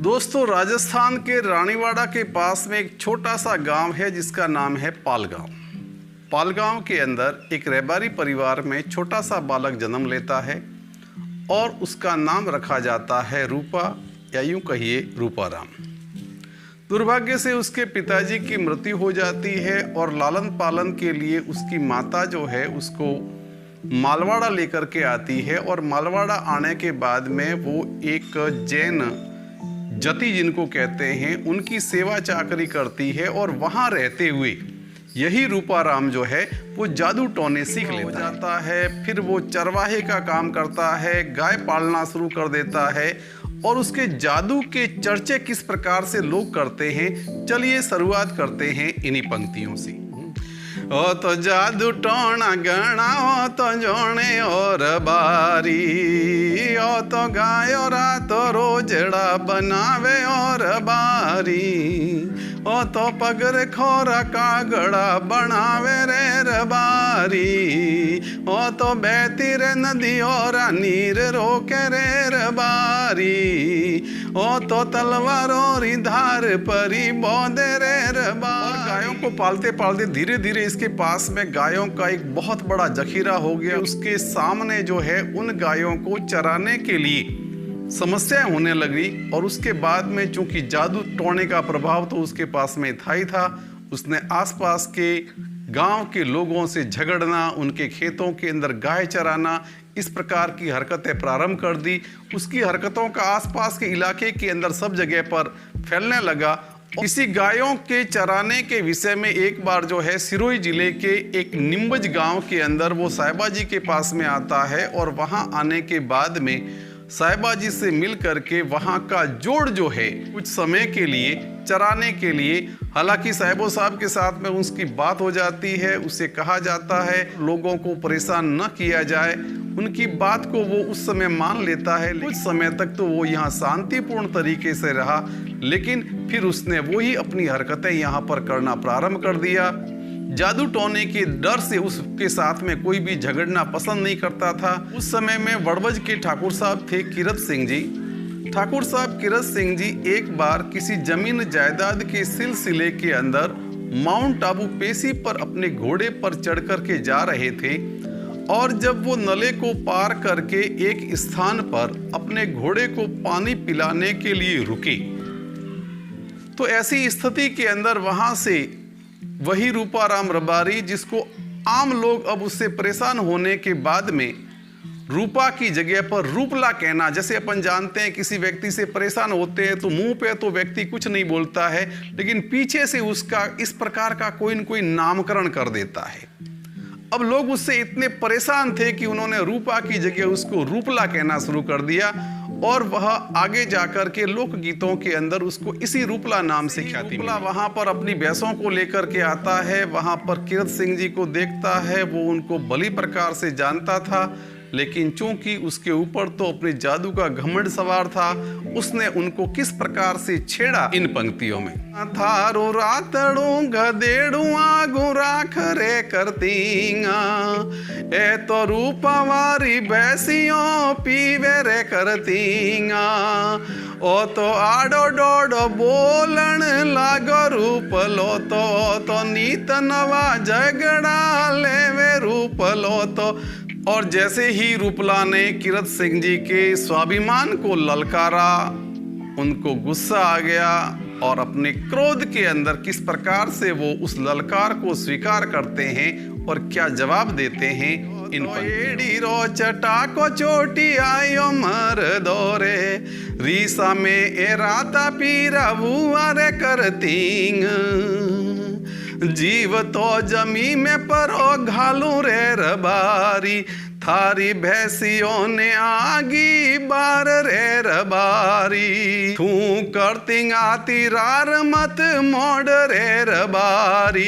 दोस्तों, राजस्थान के रानीवाड़ा के पास में एक छोटा सा गांव है जिसका नाम है पालगांव। पालगांव के अंदर एक रैबारी परिवार में छोटा सा बालक जन्म लेता है और उसका नाम रखा जाता है रूपा, या यूं कहिए रूपाराम। दुर्भाग्य से उसके पिताजी की मृत्यु हो जाती है और लालन पालन के लिए उसकी माता जो है उसको मालवाड़ा लेकर के आती है। और मालवाड़ा आने के बाद में वो एक जैन जति जिनको कहते हैं उनकी सेवा चाकरी करती है और वहाँ रहते हुए यही रूपाराम जो है वो जादू टोने सीख लेता है। फिर वो चरवाहे का काम करता है, गाय पालना शुरू कर देता है और उसके जादू के चर्चे किस प्रकार से लोग करते हैं, चलिए शुरुआत करते हैं इन्हीं पंक्तियों से। ओ तो जादू टोना गणा, ओ तो जोने और बारी, ओ तो गायो रात रोजड़ा बनावे और बारी, ओ तो पगर खोरा कागड़ा बनावे रे रबारी, ओ तो बहती रे नदी और नीर रोके रे रबारी, ओ तो तलवार और धार परी बोदे रे रबारी। गायों को पालते पालते धीरे धीरे इसके पास में गायों का एक बहुत बड़ा जखीरा हो गया। उसके सामने जो है उन गायों को चराने के लिए समस्याएं होने लगी और उसके बाद में चूंकि जादू टोने का प्रभाव तो उसके पास में था ही था, उसने आसपास के गांव के लोगों से झगड़ना, उनके खेतों के अंदर गाय चराना, इस प्रकार की हरकतें प्रारंभ कर दी। उसकी हरकतों का आसपास के इलाके के अंदर सब जगह पर फैलने लगा। इसी गायों के चराने के विषय में एक बार जो है सिरोही जिले के एक निम्बज गांव के अंदर वो साहिबा जी के पास में आता है और वहां आने के बाद में साहिबा जी से मिल करके वहां का जोड़ जो है कुछ समय के लिए चराने के लिए, हालांकि साहिबो साहब के साथ में उसकी बात हो जाती है, उसे कहा जाता है लोगों को परेशान न किया जाए। उनकी बात को वो उस समय मान लेता है। कुछ समय तक तो वो यहाँ शांतिपूर्ण तरीके से रहा, लेकिन फिर उसने वही अपनी हरकतें यहाँ पर करना प्रारंभ कर दिया। जादू टोने के डर से उसके साथ में कोई भी झगड़ना पसंद नहीं करता था। उस समय में वड़वज के ठाकुर साहब थे कीरत सिंह जी। ठाकुर साहब कीरत सिंह जी एक बार किसी जमीन जायदाद के सिलसिले के अंदर माउंट आबू पेशी पर अपने घोड़े पर चढ़ करके जा रहे थे और जब वो नले को पार करके एक स्थान पर अपने घोड़े को पानी पिलाने के लिए रुके तो ऐसी स्थिति के अंदर वहां से वही रूपाराम रबारी, जिसको आम लोग अब उससे परेशान होने के बाद में रूपा की जगह पर रूपला कहना, जैसे अपन जानते हैं किसी व्यक्ति से परेशान होते हैं तो मुंह पे तो व्यक्ति कुछ नहीं बोलता है, लेकिन पीछे से उसका इस प्रकार का कोई न कोई नामकरण कर देता है। अब लोग उससे इतने परेशान थे कि उन्होंने रूपा की जगह उसको रूपला कहना शुरू कर दिया और वह आगे जाकर के लोकगीतों के अंदर उसको इसी रूपला नाम से ख्याति मिली। वहां पर अपनी भैंसों को लेकर के आता है, वहां पर कीरत सिंह जी को देखता है, वो उनको भली प्रकार से जानता था, लेकिन चूंकि उसके ऊपर तो अपने जादू का घमंड सवार था, उसने उनको किस प्रकार से छेड़ा इन पंक्तियों में। थारो रातड़ू गदेड़ू आगू राख रे करतींगा, ए तो रूपवारी भैंसियों पीवे रे करतींगा, ओ तो आडो डोडो बोलन लागो रूप लो तो नीत नवा झगड़ा लेवे रूप लो तो। और जैसे ही रूपला ने कीरत सिंह जी के स्वाभिमान को ललकारा, उनको गुस्सा आ गया और अपने क्रोध के अंदर किस प्रकार से वो उस ललकार को स्वीकार करते हैं और क्या जवाब देते हैं इन एडी रो चटा को चोटी आयो मर दोरे, रीसा में ए राता पीरा बुआ रे करतींग, जीव तो जमी में परो घालू रे रबारी, थारी भैंसियों ने आगी बार रे रबारी, तू करती आती रार मत मोड़ रे रबारी,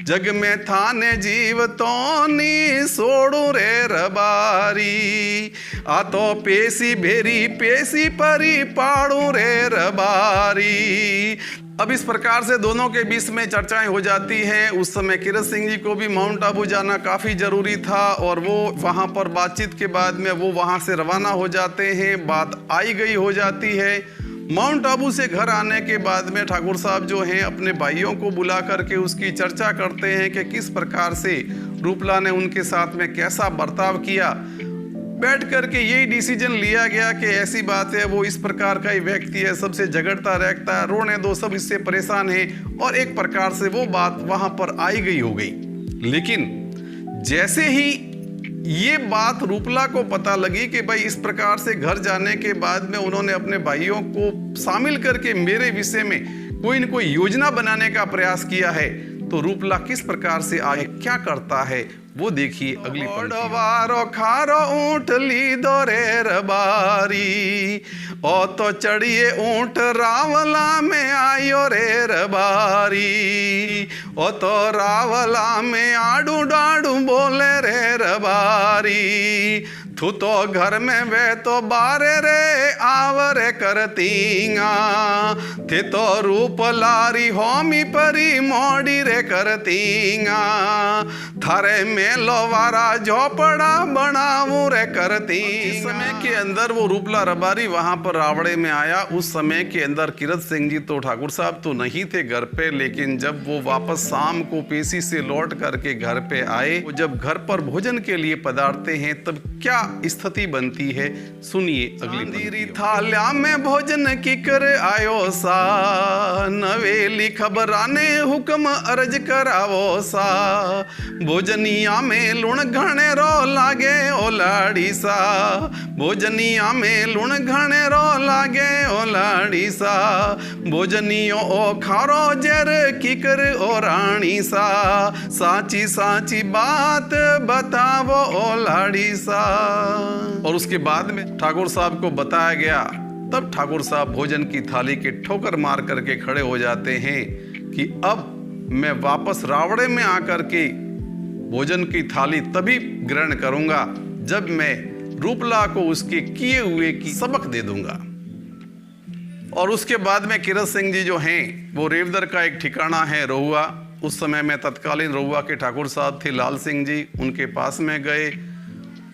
जग में थाने जीव तो नी सोड़ू रे रबारी, आ तो पेशी भेरी पेशी परी पाड़ू रे रबारी। अब इस प्रकार से दोनों के बीच में चर्चाएं हो जाती हैं। उस समय कीरत सिंह जी को भी माउंट आबू जाना काफ़ी ज़रूरी था और वो वहाँ पर बातचीत के बाद में वो वहाँ से रवाना हो जाते हैं। बात आई गई हो जाती है। माउंट आबू से घर आने के बाद में ठाकुर साहब जो हैं अपने भाइयों को बुला करके उसकी चर्चा करते हैं कि किस प्रकार से रूपला ने उनके साथ में कैसा बर्ताव किया। बैठ करके यही डिसीजन लिया गया कि ऐसी बात है, वो इस प्रकार का ही व्यक्ति है, सबसे झगड़ता रहता है, रोने दो, सब इससे परेशान है। और एक प्रकार से वो बात वहां पर आई गई हो गई। लेकिन जैसे ही ये बात रूपला को पता लगी कि भाई इस प्रकार से घर जाने के बाद में उन्होंने अपने भाइयों को शामिल करके मेरे विषय में कोई न कोई योजना बनाने का प्रयास किया है, तो रूपला किस प्रकार से आगे क्या करता है वो देखिए अगली पंक्ति। खारो ऊंट ली दो रे रबारी, ओ तो चढ़िए ऊंट रावला में आयो रे रबारी, ओ तो रावला में आड़ू डाड़ू बोले रे रबारी, तू तो घर में वे तो बारे रे आवरे करतींगा, थे तो रूप लारी होमी परी मोड़ी रे करतींगा, थारे में लोवारा झोपड़ा बनाऊं रे करती। इस समय के अंदर वो रूपला रबारी वहां पर रावड़े में आया। उस समय के अंदर कीरत सिंह जी तो ठाकुर साहब तो नहीं थे घर पे, लेकिन जब वो वापस शाम को पेशी से लौट करके घर पे आए, वो जब घर पर भोजन के लिए पधारते हैं तब क्या स्थिति बनती है सुनिए अगली। थाल्या में भोजन की कर आयो सा, नवेली खबराने हुक्म अर्ज करावो सा, भोजनिया में लुण घणे रो लागे ओ लाड़ी सा, भोजनिया में लुण घणे रो लागे ओ लाड़ी सा, भोजनियो ओ खारो जर किकर ओ रानी सा, साची साची बात बतावो ओ लाड़ी सा। और उसके बाद में ठाकुर साहब को बताया गया। तब ठाकुर साहब भोजन की थाली के ठोकर मार करके खड़े हो जाते हैं कि अब मैं वापस रावड़े में आकर के भोजन की थाली तभी ग्रहण करूंगा जब मैं रूपला को उसके किए हुए की सबक दे दूंगा। और उसके बाद में कीरत सिंह जी जो हैं वो रेवदर का एक ठिकाना है रोहुआ। उस समय में तत्कालीन रोहुआ के ठाकुर साहब थे लाल सिंह जी, उनके पास में गए,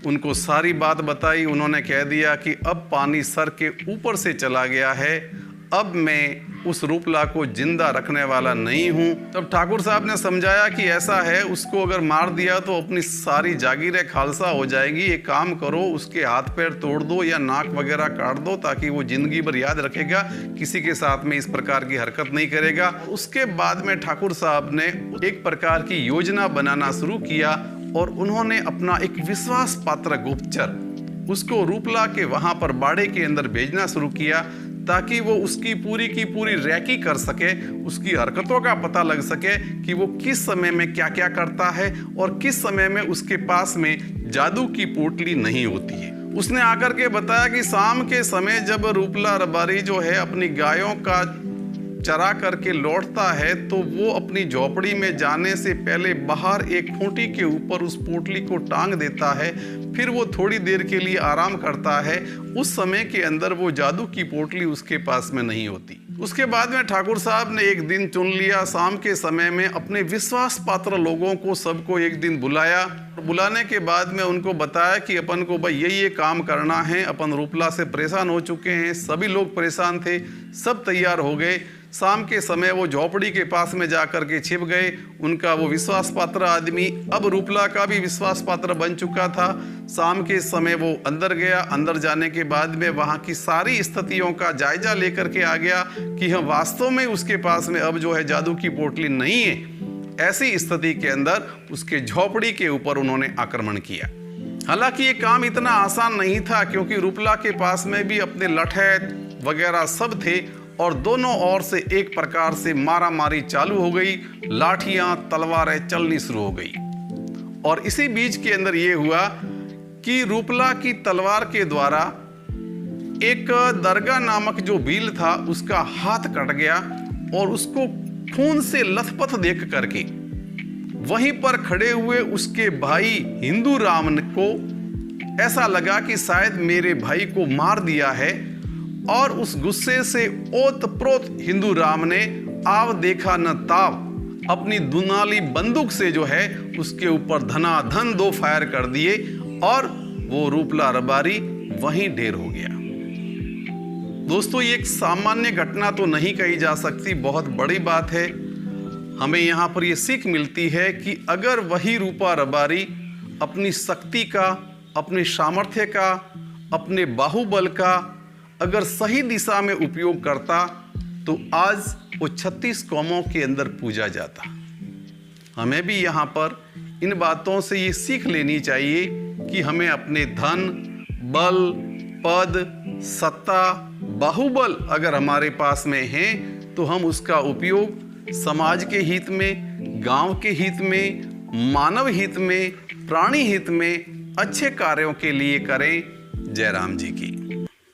उनको सारी बात बताई। उन्होंने कह दिया कि अब पानी सर के ऊपर से चला गया है, अब मैं उस रूपला को जिंदा रखने वाला नहीं हूँ। तब ठाकुर साहब ने समझाया कि ऐसा है, उसको अगर मार दिया तो अपनी सारी जागीरें खालसा हो जाएगी, एक काम करो उसके हाथ पैर तोड़ दो या नाक वगैरह काट दो, ताकि वो जिंदगी भर याद रखेगा, किसी के साथ में इस प्रकार की हरकत नहीं करेगा। उसके बाद में ठाकुर साहब ने एक प्रकार की योजना बनाना शुरू किया और उन्होंने अपना एक विश्वास पात्र गुप्तचर उसको रूपला के वहां पर बाड़े के अंदर भेजना शुरू किया, ताकि वो उसकी पूरी की पूरी रैकी कर सके, उसकी हरकतों का पता लग सके कि वो किस समय में क्या क्या करता है और किस समय में उसके पास में जादू की पोटली नहीं होती है। उसने आकर के बताया कि शाम के समय जब रूपला रबारी जो है अपनी गायों का चरा करके लौटता है तो वो अपनी झोपड़ी में जाने से पहले बाहर एक खूंटी के ऊपर उस पोटली को टांग देता है, फिर वो थोड़ी देर के लिए आराम करता है। उस समय के अंदर वो जादू की पोटली उसके पास में नहीं होती। उसके बाद में ठाकुर साहब ने एक दिन चुन लिया, शाम के समय में अपने विश्वास पात्र लोगों को सबको एक दिन बुलाया। बुलाने के बाद में उनको बताया कि अपन को भाई ये काम करना है, अपन रूपला से परेशान हो चुके हैं। सभी लोग परेशान थे, सब तैयार हो गए। शाम के समय वो झोपड़ी के पास में जाकर के छिप गए। उनका वो विश्वास पात्र आदमी अब रूपला का भी विश्वास पात्र बन चुका था। शाम के समय वो अंदर गया, अंदर जाने के बाद में वहाँ की सारी स्थितियों का जायजा लेकर के आ गया कि हम वास्तव में उसके पास में अब जो है जादू की पोटली नहीं है। ऐसी स्थिति के अंदर उसके झोपड़ी के ऊपर उन्होंने आक्रमण किया। हालांकि ये काम इतना आसान नहीं था, क्योंकि रूपला के पास में भी अपने लठैत वगैरह सब थे और दोनों ओर से एक प्रकार से मारा मारी चालू हो गई, लाठियां तलवारें चलनी शुरू हो गई। और इसी बीच के अंदर ये हुआ कि रूपला की तलवार के द्वारा एक दरगाह नामक जो भील था उसका हाथ कट गया और उसको खून से लथपथ देख करके वहीं पर खड़े हुए उसके भाई हिंदू राम को ऐसा लगा कि शायद मेरे भाई को मार दिया है, और उस गुस्से से ओत प्रोत हिंदू राम ने आव देखा न ताव अपनी दुनाली बंदूक से जो है उसके ऊपर धनाधन 2 फायर कर दिए और वो रूपला रबारी वहीं ढेर हो गया। दोस्तों, ये एक सामान्य घटना तो नहीं कही जा सकती, बहुत बड़ी बात है। हमें यहाँ पर ये सीख मिलती है कि अगर वही रूपा रबारी अपनी शक्ति का, अपने सामर्थ्य का, अपने बाहुबल का अगर सही दिशा में उपयोग करता तो आज वो 36 कौमों के अंदर पूजा जाता। हमें भी यहाँ पर इन बातों से ये सीख लेनी चाहिए कि हमें अपने धन, बल, पद, सत्ता, बाहुबल अगर हमारे पास में है तो हम उसका उपयोग समाज के हित में, गांव के हित में, मानव हित में, प्राणी हित में अच्छे कार्यों के लिए करें। जय राम जी की।